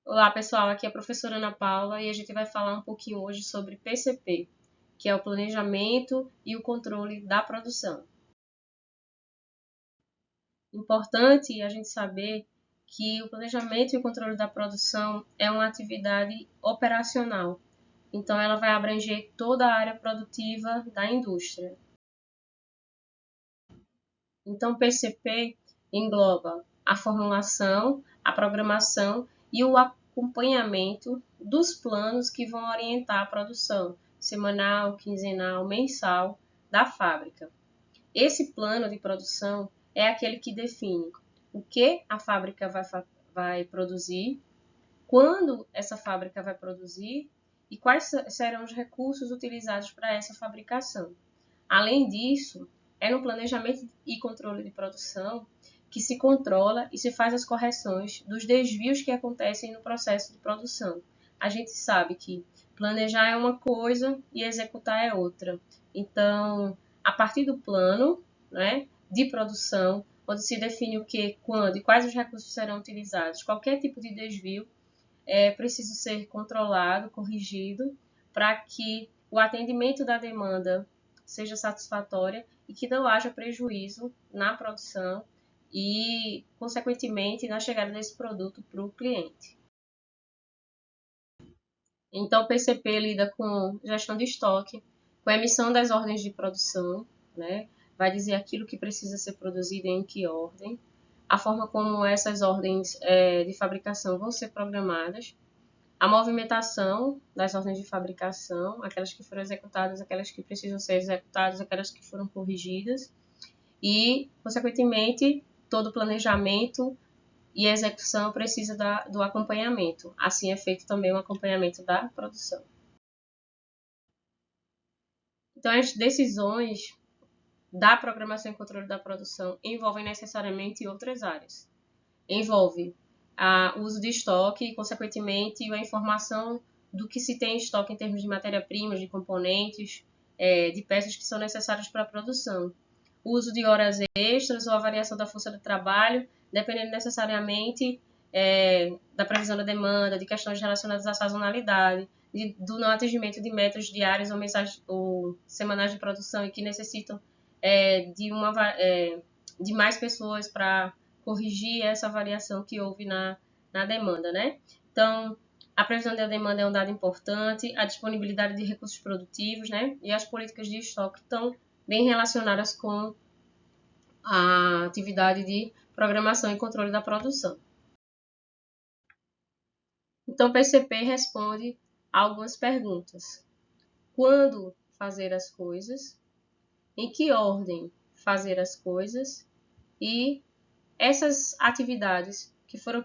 Olá pessoal, aqui é a professora Ana Paula e a gente vai falar um pouquinho hoje sobre PCP, que é o planejamento e o controle da produção. Importante a gente saber que o planejamento e o controle da produção é uma atividade operacional, então ela vai abranger toda a área produtiva da indústria. Então, o PCP engloba a formulação, a programação e o acompanhamento dos planos que vão orientar a produção semanal, quinzenal, mensal da fábrica. Esse plano de produção é aquele que define o que a fábrica vai produzir, quando essa fábrica vai produzir e quais serão os recursos utilizados para essa fabricação. Além disso, é no planejamento e controle de produção que se controla e se faz as correções dos desvios que acontecem no processo de produção. A gente sabe que planejar é uma coisa e executar é outra. Então, a partir do plano, né, de produção, onde se define o que, quando e quais os recursos serão utilizados, qualquer tipo de desvio é preciso ser controlado, corrigido, para que o atendimento da demanda seja satisfatória e que não haja prejuízo na produção e, consequentemente, na chegada desse produto para o cliente. Então, o PCP lida com gestão de estoque, com a emissão das ordens de produção, né? Vai dizer aquilo que precisa ser produzido em que ordem, a forma como essas ordens de fabricação vão ser programadas, a movimentação das ordens de fabricação, aquelas que foram executadas, aquelas que precisam ser executadas, aquelas que foram corrigidas e, consequentemente, todo o planejamento e execução precisa do acompanhamento. Assim é feito também o acompanhamento da produção. Então, as decisões da programação e controle da produção envolvem necessariamente outras áreas. Envolve o uso de estoque e, consequentemente, a informação do que se tem em estoque em termos de matéria-prima, de componentes, de peças que são necessárias para a produção. O uso de horas extras ou a variação da força de trabalho, dependendo necessariamente da previsão da demanda, de questões relacionadas à sazonalidade, do não atingimento de metas diárias ou mensais ou semanais de produção e que necessitam de mais pessoas para corrigir essa variação que houve na demanda, né? Então, a previsão da demanda é um dado importante, a disponibilidade de recursos produtivos, né? E as políticas de estoque estão bem relacionadas com a atividade de programação e controle da produção. Então, o PCP responde a algumas perguntas. Quando fazer as coisas? Em que ordem fazer as coisas? E essas atividades que foram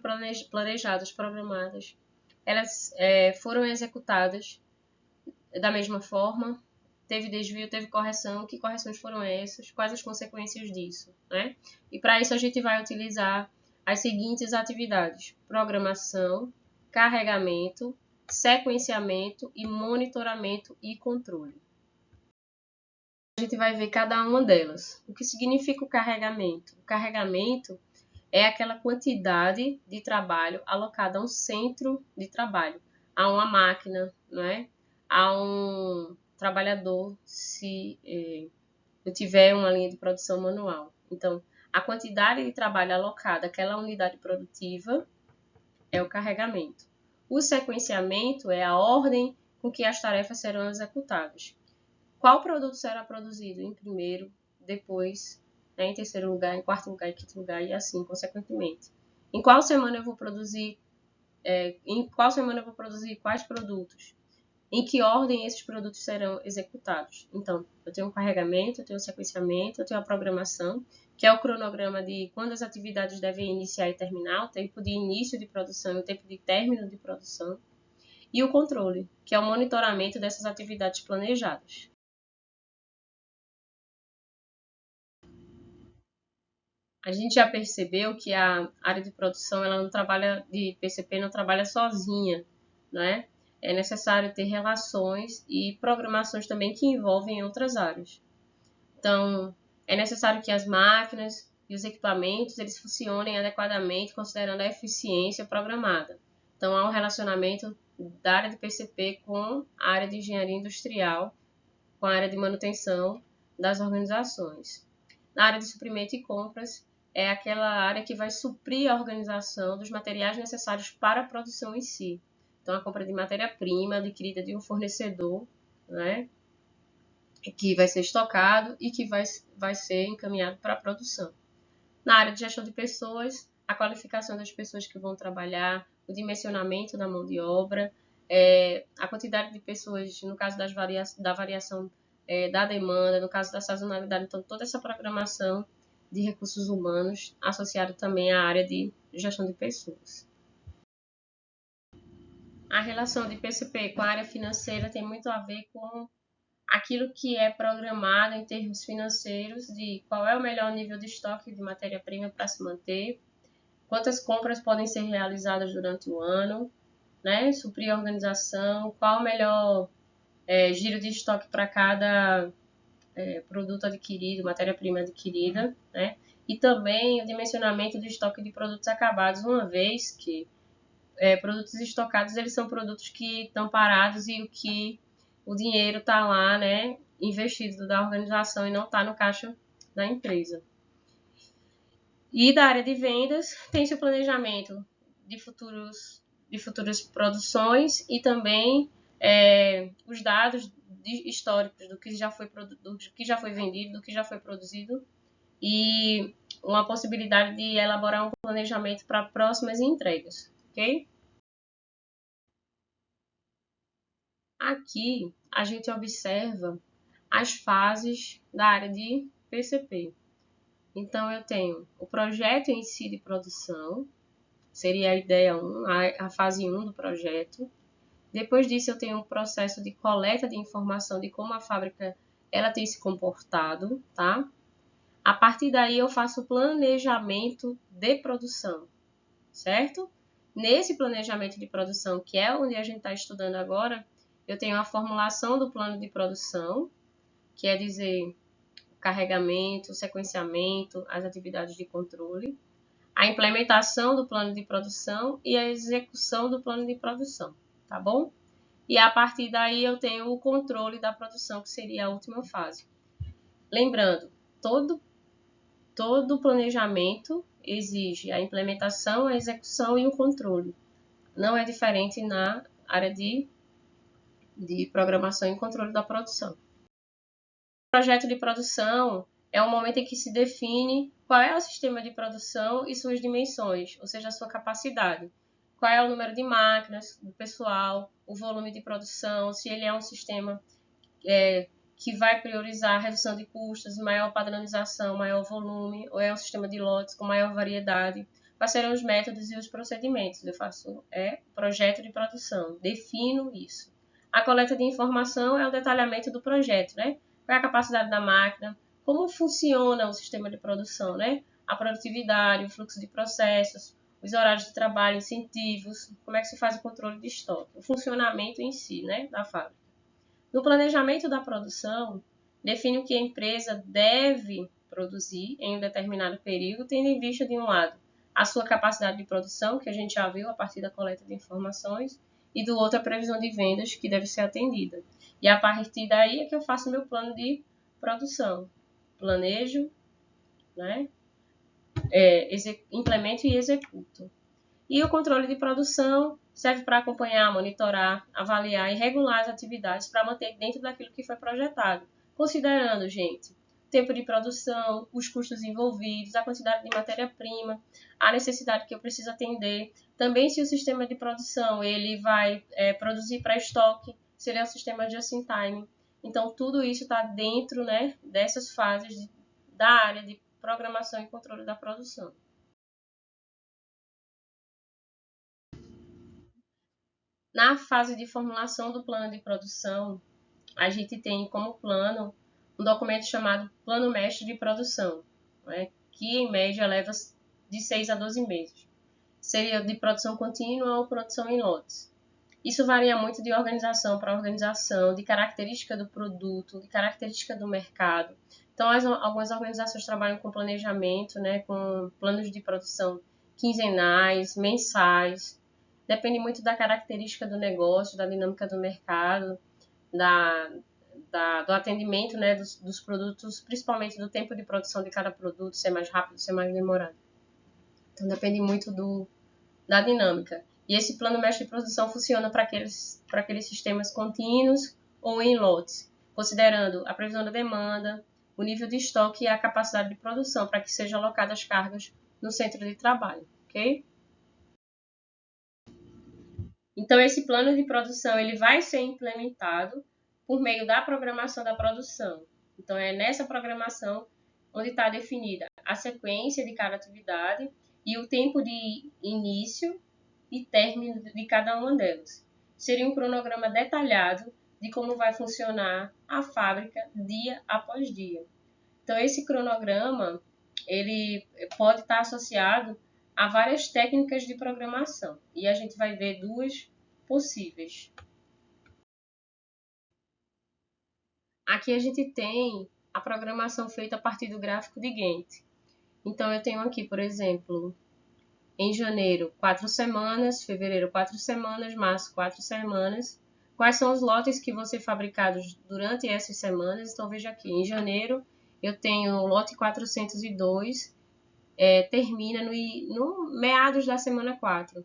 planejadas, programadas, elas foram executadas da mesma forma? Teve desvio, teve correção? Que correções foram essas? Quais as consequências disso, né? E para isso a gente vai utilizar as seguintes atividades: programação, carregamento, sequenciamento e monitoramento e controle. A gente vai ver cada uma delas. O que significa o carregamento? O carregamento é aquela quantidade de trabalho alocada a um centro de trabalho, a uma máquina, não é? A um trabalhador, se eu tiver uma linha de produção manual. Então, a quantidade de trabalho alocada àquela unidade produtiva é o carregamento. O sequenciamento é a ordem com que as tarefas serão executadas. Qual produto será produzido em primeiro, depois, em terceiro lugar, em quarto lugar, em quinto lugar e assim, consequentemente. Em qual semana eu vou produzir quais produtos? Em que ordem esses produtos serão executados? Então, eu tenho um carregamento, eu tenho um sequenciamento, eu tenho a programação, que é o cronograma de quando as atividades devem iniciar e terminar, o tempo de início de produção e o tempo de término de produção, e o controle, que é o monitoramento dessas atividades planejadas. A gente já percebeu que a área de produção de PCP não trabalha sozinha, né? É necessário ter relações e programações também que envolvem outras áreas. Então, é necessário que as máquinas e os equipamentos eles funcionem adequadamente, considerando a eficiência programada. Então, há um relacionamento da área de PCP com a área de engenharia industrial, com a área de manutenção das organizações. Na área de suprimento e compras, é aquela área que vai suprir a organização dos materiais necessários para a produção em si. Então, a compra de matéria-prima adquirida de um fornecedor, né, que vai ser estocado e que vai ser encaminhado para a produção. Na área de gestão de pessoas, a qualificação das pessoas que vão trabalhar, o dimensionamento da mão de obra, a quantidade de pessoas, no caso da variação da demanda, no caso da sazonalidade, então toda essa programação de recursos humanos associado também à área de gestão de pessoas. A relação de PCP com a área financeira tem muito a ver com aquilo que é programado em termos financeiros, de qual é o melhor nível de estoque de matéria-prima para se manter, quantas compras podem ser realizadas durante o ano, né? Suprir a organização, qual o melhor giro de estoque para cada produto adquirido, matéria-prima adquirida, né? E também o dimensionamento do estoque de produtos acabados, uma vez que produtos estocados eles são produtos que estão parados e o dinheiro está lá, né, investido da organização e não está no caixa da empresa. E da área de vendas, tem-se o planejamento de futuras produções e também os dados históricos do que já foi vendido, do que já foi produzido e uma possibilidade de elaborar um planejamento para próximas entregas, ok? Aqui a gente observa as fases da área de PCP. Então, eu tenho o projeto em si de produção, seria a ideia 1, a fase 1 do projeto. Depois disso, eu tenho o processo de coleta de informação de como a fábrica ela tem se comportado, tá? A partir daí, eu faço o planejamento de produção, certo? Nesse planejamento de produção, que é onde a gente está estudando agora, eu tenho a formulação do plano de produção, que é dizer carregamento, sequenciamento, as atividades de controle, a implementação do plano de produção e a execução do plano de produção, tá bom? E a partir daí eu tenho o controle da produção, que seria a última fase. Lembrando, todo planejamento exige a implementação, a execução e o controle. Não é diferente na área de programação e controle da produção. O projeto de produção é o momento em que se define qual é o sistema de produção e suas dimensões, ou seja, a sua capacidade. Qual é o número de máquinas, do pessoal, o volume de produção, se ele é um sistema que vai priorizar a redução de custos, maior padronização, maior volume, ou é um sistema de lotes com maior variedade. Quais serão os métodos e os procedimentos? Eu faço projeto de produção, defino isso. A coleta de informação é o detalhamento do projeto, né? Qual é a capacidade da máquina, como funciona o sistema de produção, né? A produtividade, o fluxo de processos, os horários de trabalho, incentivos, como é que se faz o controle de estoque, o funcionamento em si, né, da fábrica. No planejamento da produção, define o que a empresa deve produzir em um determinado período, tendo em vista, de um lado, a sua capacidade de produção, que a gente já viu a partir da coleta de informações, e do outro, a previsão de vendas, que deve ser atendida. E a partir daí é que eu faço meu plano de produção. Planejo, né? Implemento e executo. E o controle de produção serve para acompanhar, monitorar, avaliar e regular as atividades para manter dentro daquilo que foi projetado. Considerando, gente, tempo de produção, os custos envolvidos, a quantidade de matéria-prima, a necessidade que eu preciso atender. Também se o sistema de produção ele vai produzir para estoque, se ele é um sistema just in time. Então, tudo isso está dentro, né, dessas fases da área de programação e controle da produção. Na fase de formulação do plano de produção, a gente tem como plano um documento chamado Plano Mestre de Produção, né, que em média leva de 6 a 12 meses. Seria de produção contínua ou produção em lotes. Isso varia muito de organização para organização, de característica do produto, de característica do mercado. Então, algumas organizações trabalham com planejamento, né, com planos de produção quinzenais, mensais. Depende muito da característica do negócio, da dinâmica do mercado, do atendimento, né, dos produtos, principalmente do tempo de produção de cada produto, ser mais rápido, ser mais demorado. Então depende muito da dinâmica. E esse plano mestre de produção funciona para aqueles sistemas contínuos ou em lotes, considerando a previsão da demanda, o nível de estoque e a capacidade de produção para que sejam alocadas cargas no centro de trabalho, ok? Então, esse plano de produção ele vai ser implementado por meio da programação da produção. Então, é nessa programação onde está definida a sequência de cada atividade e o tempo de início e término de cada uma delas. Seria um cronograma detalhado de como vai funcionar a fábrica dia após dia. Então, esse cronograma ele pode estar associado a várias técnicas de programação. E a gente vai ver duas possíveis. Aqui a gente tem a programação feita a partir do gráfico de Gantt. Então, eu tenho aqui, por exemplo, em janeiro, 4 semanas, fevereiro, 4 semanas, março, 4 semanas. Quais são os lotes que vão ser fabricados durante essas semanas? Então, veja aqui, em janeiro, eu tenho o lote 402, termina no meados da semana 4.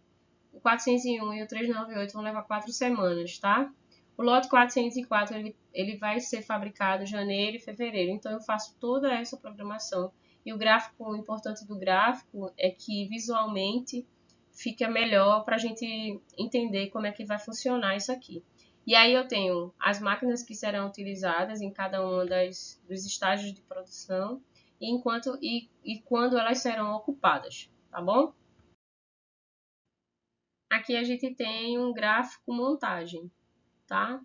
O 401 e o 398 vão levar 4 semanas, tá? O lote 404 ele vai ser fabricado em janeiro e fevereiro. Então, eu faço toda essa programação. E o gráfico, o importante do gráfico é que visualmente fica melhor para a gente entender como é que vai funcionar isso aqui. E aí eu tenho as máquinas que serão utilizadas em cada um dos estágios de produção e quando elas serão ocupadas, tá bom? Aqui a gente tem um gráfico montagem, tá?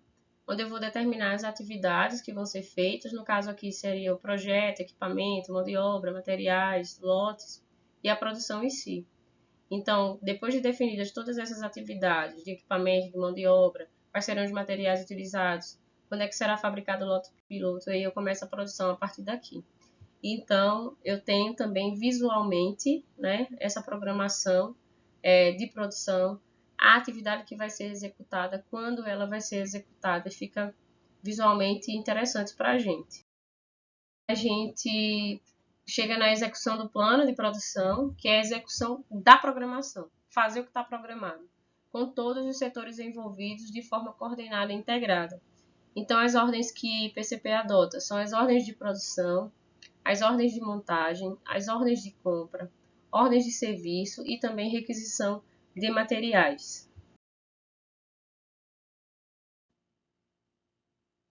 Onde eu vou determinar as atividades que vão ser feitas. No caso aqui seria o projeto, equipamento, mão de obra, materiais, lotes e a produção em si. Então, depois de definidas todas essas atividades de equipamento, de mão de obra, quais serão os materiais utilizados, quando é que será fabricado o lote piloto, aí eu começo a produção a partir daqui. Então, eu tenho também visualmente, né, essa programação de produção, a atividade que vai ser executada, quando ela vai ser executada, fica visualmente interessante para a gente. A gente chega na execução do plano de produção, que é a execução da programação, fazer o que está programado, com todos os setores envolvidos de forma coordenada e integrada. Então, as ordens que PCP adota são as ordens de produção, as ordens de montagem, as ordens de compra, ordens de serviço e também requisição de materiais.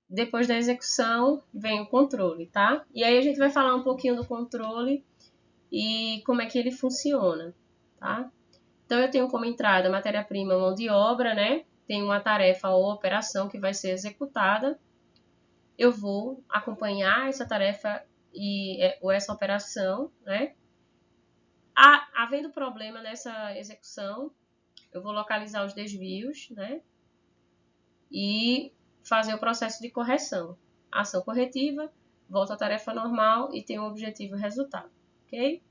Depois da execução, vem o controle, tá? E aí a gente vai falar um pouquinho do controle e como é que ele funciona, tá? Então, eu tenho como entrada matéria-prima, mão de obra, né? Tem uma tarefa ou operação que vai ser executada. Eu vou acompanhar essa tarefa ou essa operação, né? Havendo problema nessa execução, eu vou localizar os desvios, né? E fazer o processo de correção. Ação corretiva, volta à tarefa normal e tem um objetivo resultado, ok?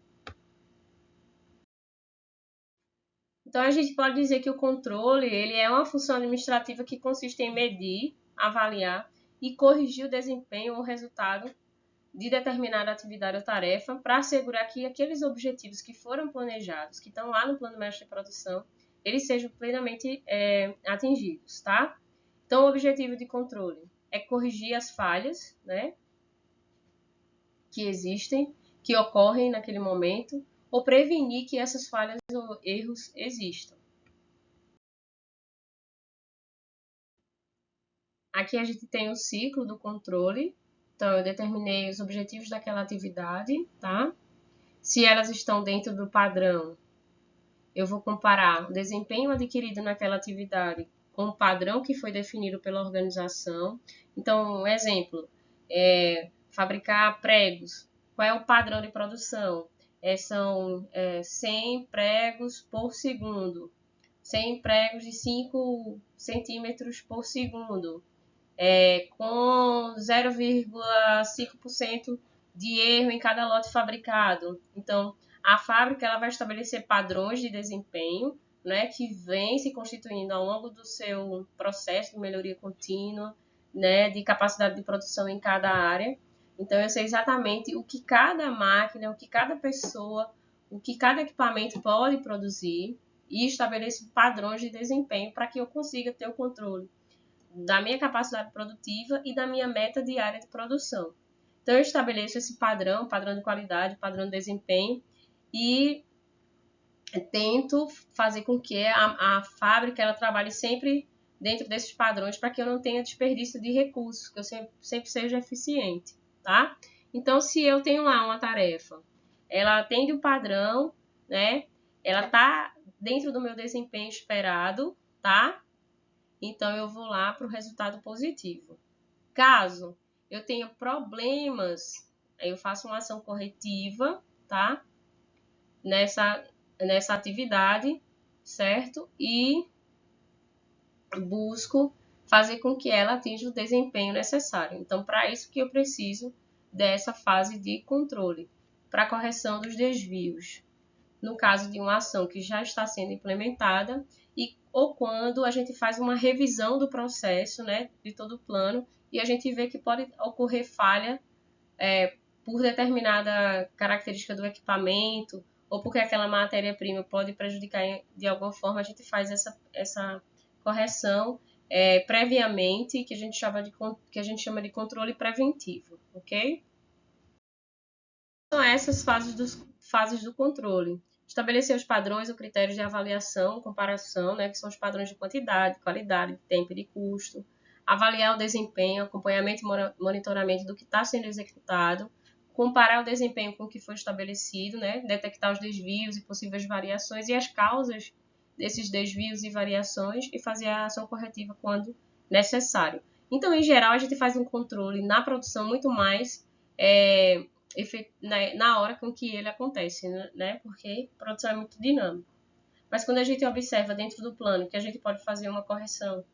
Então, a gente pode dizer que o controle ele é uma função administrativa que consiste em medir, avaliar e corrigir o desempenho ou resultado de determinada atividade ou tarefa para assegurar que aqueles objetivos que foram planejados, que estão lá no plano mestre de produção, eles sejam plenamente atingidos, tá? Então, o objetivo de controle é corrigir as falhas, né, que existem, que ocorrem naquele momento, ou prevenir que essas falhas ou erros existam. Aqui a gente tem o ciclo do controle. Então, eu determinei os objetivos daquela atividade, tá? Se elas estão dentro do padrão, eu vou comparar o desempenho adquirido naquela atividade com o padrão que foi definido pela organização. Então, um exemplo, fabricar pregos. Qual é o padrão de produção? São 100 pregos por segundo. 100 pregos de 5 centímetros por segundo. Com 0,5% de erro em cada lote fabricado. Então, a fábrica ela vai estabelecer padrões de desempenho né, que vem se constituindo ao longo do seu processo de melhoria contínua, né, de capacidade de produção em cada área. Então, eu sei exatamente o que cada máquina, o que cada pessoa, o que cada equipamento pode produzir e estabeleço padrões de desempenho para que eu consiga ter o controle da minha capacidade produtiva e da minha meta diária de produção. Então, eu estabeleço esse padrão de qualidade, padrão de desempenho e tento fazer com que a fábrica ela trabalhe sempre dentro desses padrões para que eu não tenha desperdício de recursos, que eu sempre seja eficiente, tá? Então, se eu tenho lá uma tarefa, ela atende o padrão, né? Ela tá dentro do meu desempenho esperado, tá? Então, eu vou lá para o resultado positivo. Caso eu tenha problemas, eu faço uma ação corretiva, tá? Nessa atividade, certo? E busco fazer com que ela atinja o desempenho necessário. Então, para isso que eu preciso dessa fase de controle, para correção dos desvios. No caso de uma ação que já está sendo implementada, ou quando a gente faz uma revisão do processo, né, de todo o plano, e a gente vê que pode ocorrer falha por determinada característica do equipamento, ou porque aquela matéria-prima pode prejudicar de alguma forma, a gente faz essa correção previamente, que a gente chama de controle preventivo, ok? São essas fases do controle. Estabelecer os padrões ou critérios de avaliação, comparação, né, que são os padrões de quantidade, qualidade, tempo e de custo. Avaliar o desempenho, acompanhamento e monitoramento do que está sendo executado. Comparar o desempenho com o que foi estabelecido, né, detectar os desvios e possíveis variações e as causas desses desvios e variações e fazer a ação corretiva quando necessário. Então, em geral, a gente faz um controle na produção muito mais na hora com que ele acontece, né? Porque a produção é muito dinâmica. Mas quando a gente observa dentro do plano que a gente pode fazer uma correção,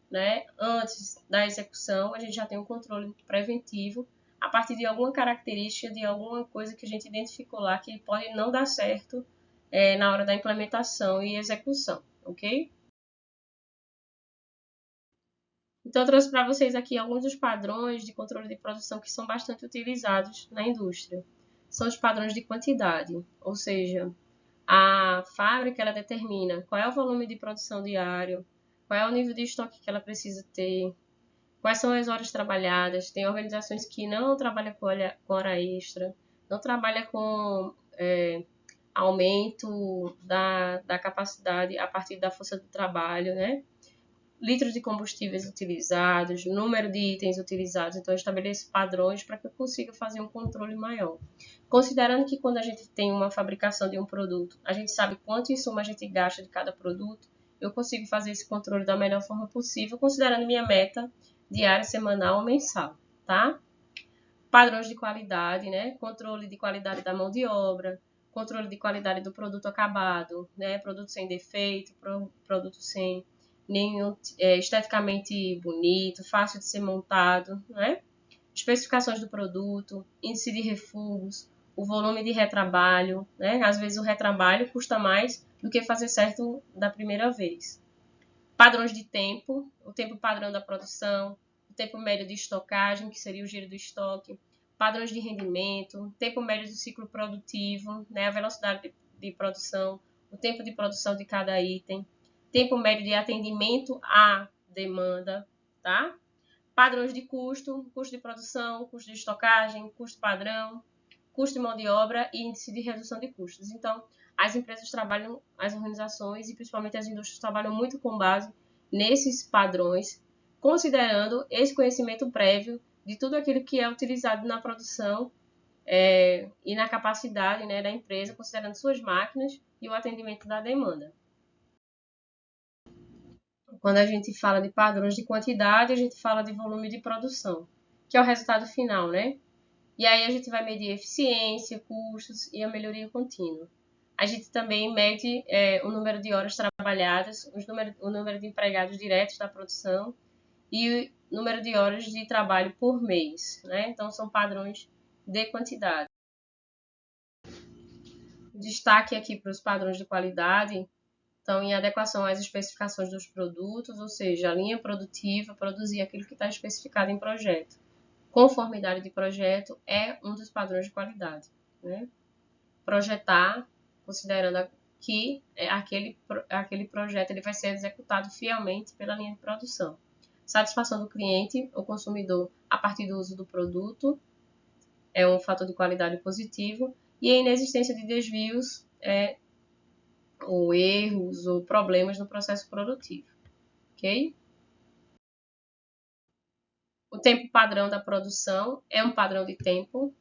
né, antes da execução, a gente já tem um controle preventivo a partir de alguma característica, de alguma coisa que a gente identificou lá que pode não dar certo na hora da implementação e execução, ok? Então, eu trouxe para vocês aqui alguns dos padrões de controle de produção que são bastante utilizados na indústria. São os padrões de quantidade, ou seja, a fábrica ela determina qual é o volume de produção diário, qual é o nível de estoque que ela precisa ter, quais são as horas trabalhadas. Tem organizações que não trabalham com hora extra, não trabalham com aumento da capacidade a partir da força do trabalho, né? Litros de combustíveis utilizados, número de itens utilizados. Então, eu estabeleço padrões para que eu consiga fazer um controle maior. Considerando que quando a gente tem uma fabricação de um produto, a gente sabe quanto insumo a gente gasta de cada produto, eu consigo fazer esse controle da melhor forma possível, considerando minha meta diária, semanal ou mensal, tá? Padrões de qualidade, né? Controle de qualidade da mão de obra, controle de qualidade do produto acabado, né? Produto sem defeito, produto sem nenhum esteticamente bonito, fácil de ser montado, né? Especificações do produto, índice de refugos, o volume de retrabalho, né? Às vezes o retrabalho custa mais do que fazer certo da primeira vez. Padrões de tempo, o tempo padrão da produção, o tempo médio de estocagem, que seria o giro do estoque, padrões de rendimento, tempo médio do ciclo produtivo, né? A velocidade de produção, o tempo de produção de cada item, tempo médio de atendimento à demanda, tá? Padrões de custo, custo de produção, custo de estocagem, custo padrão, custo de mão de obra e índice de redução de custos. Então, as empresas trabalham, as organizações e principalmente as indústrias trabalham muito com base nesses padrões, considerando esse conhecimento prévio de tudo aquilo que é utilizado na produção e na capacidade, né, da empresa, considerando suas máquinas e o atendimento da demanda. Quando a gente fala de padrões de quantidade, a gente fala de volume de produção, que é o resultado final, né? E aí a gente vai medir eficiência, custos e a melhoria contínua. A gente também mede o número de horas trabalhadas, o número de empregados diretos da produção e o número de horas de trabalho por mês, né? Então são padrões de quantidade. Destaque aqui para os padrões de qualidade Então, em adequação às especificações dos produtos, ou seja, a linha produtiva, produzir aquilo que está especificado em projeto. Conformidade de projeto é um dos padrões de qualidade, né? Projetar, considerando que aquele projeto ele vai ser executado fielmente pela linha de produção. Satisfação do cliente ou consumidor a partir do uso do produto é um fator de qualidade positivo, e a inexistência de desvios ou erros ou problemas no processo produtivo, ok? O tempo padrão da produção é um padrão de tempo.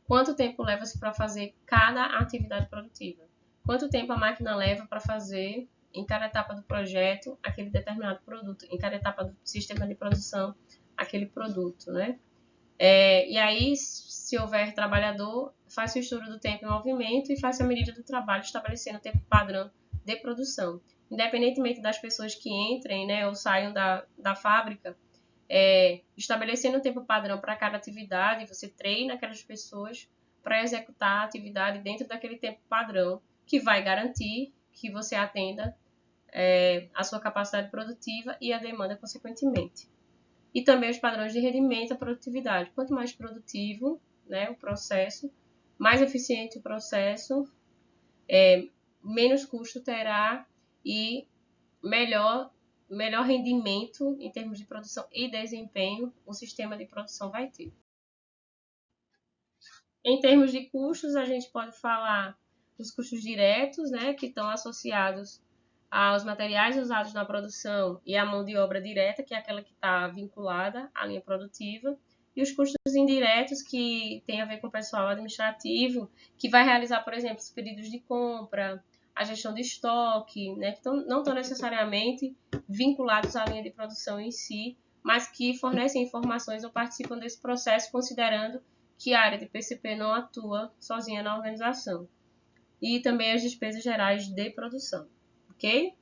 Quanto tempo leva-se para fazer cada atividade produtiva? Quanto tempo a máquina leva para fazer, em cada etapa do projeto, aquele determinado produto, em cada etapa do sistema de produção, aquele produto, né? E aí, se houver trabalhador, faz o estudo do tempo em movimento e faz a medida do trabalho, estabelecendo o tempo padrão de produção. Independentemente das pessoas que entrem, né, ou saiam da fábrica, estabelecendo um tempo padrão para cada atividade, você treina aquelas pessoas para executar a atividade dentro daquele tempo padrão, que vai garantir que você atenda a sua capacidade produtiva e a demanda consequentemente. E também os padrões de rendimento e produtividade. Quanto mais produtivo, né, o processo, mais eficiente o processo, menos custo terá e melhor rendimento em termos de produção e desempenho o sistema de produção vai ter. Em termos de custos, a gente pode falar dos custos diretos, né, que estão associados aos materiais usados na produção e à mão de obra direta, que é aquela que está vinculada à linha produtiva, e os custos indiretos, que tem a ver com o pessoal administrativo, que vai realizar, por exemplo, os pedidos de compra, a gestão de estoque, né, que não estão necessariamente vinculados à linha de produção em si, mas que fornecem informações ou participam desse processo, considerando que a área de PCP não atua sozinha na organização. E também as despesas gerais de produção, ok?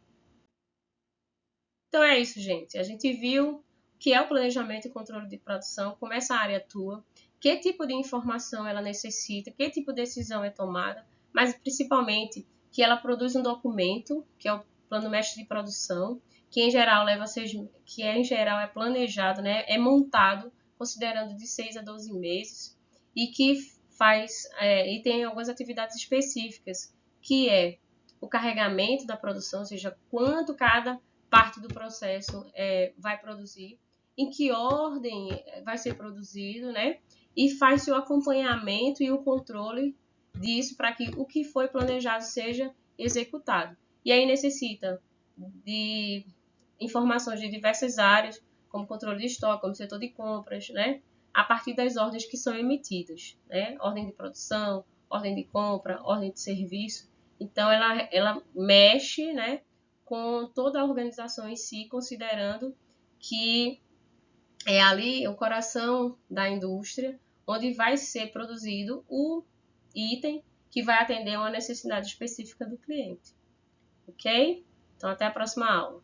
Então é isso, gente. A gente viu o que é o planejamento e controle de produção, como essa área atua, que tipo de informação ela necessita, que tipo de decisão é tomada, mas principalmente que ela produz um documento, que é o plano mestre de produção, que em geral é planejado, né, é montado considerando de 6 a 12 meses e que e tem algumas atividades específicas, que é o carregamento da produção, ou seja, quanto cada parte do processo vai produzir, em que ordem vai ser produzido, né? E faz-se o acompanhamento e o controle disso para que o que foi planejado seja executado. E aí necessita de informações de diversas áreas, como controle de estoque, como setor de compras, né? A partir das ordens que são emitidas, né? Ordem de produção, ordem de compra, ordem de serviço. Então, ela mexe, né, com toda a organização em si, considerando que é ali o coração da indústria, onde vai ser produzido o item que vai atender a uma necessidade específica do cliente. Ok? Então, até a próxima aula.